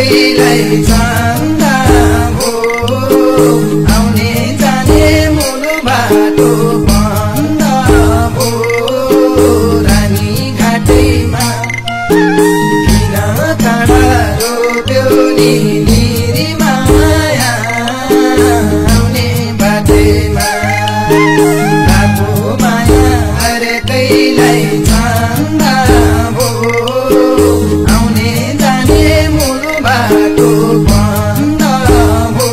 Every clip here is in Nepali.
कहिल्यै चन्दा भो आउने जाने मुलु बाटो बन्द भो रानी घाटैमा किन काँडा रोप्यो नि निरीमाया आउने बाटैमा बाटो माया अरे कहिल्यै चन्दा भो आउने जाने मुलु बाटो बन्द भो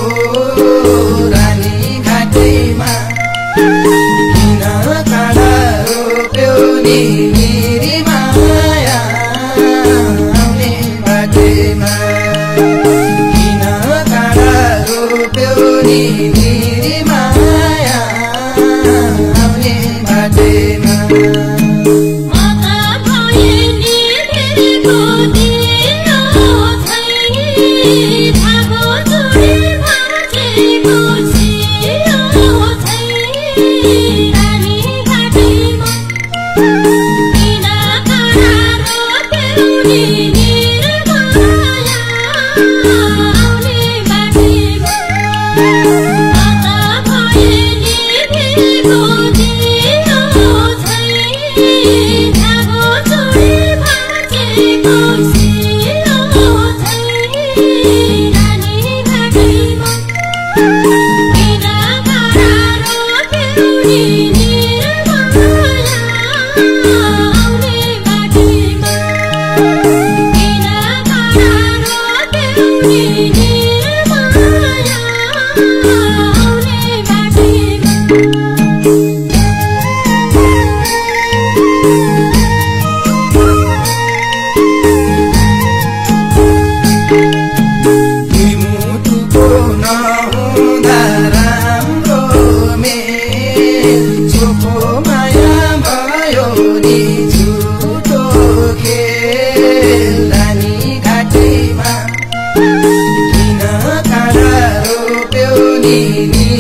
रानी घाटैमा किन काँडा रोप्यो नि निरीमाया आउने बाटैमा किन काँडा रोप्यो नि निरीमाया आउने बाटैमा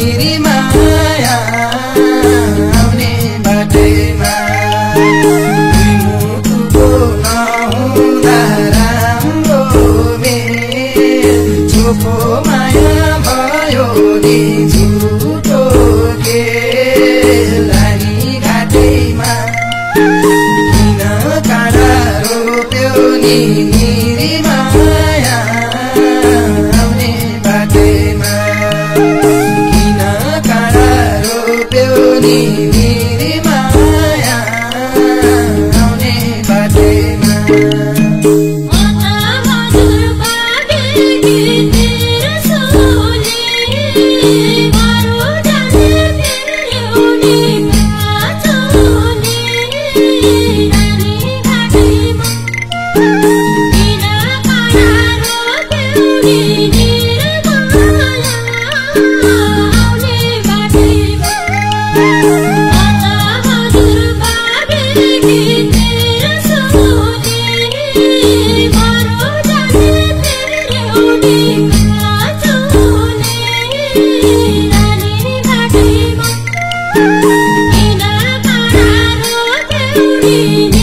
निरीमाया आउने बाटैमा दुई मुटुको नहुँदा राम्रो मेल छोपो माया भयो नि झुटो खेल रानी घाटैमा किन काँडा रोप्यो नि निरीमाया आउने बाटैमा किन काँडा रोप्यो नि निरीमाया आउने बाटैमा Ni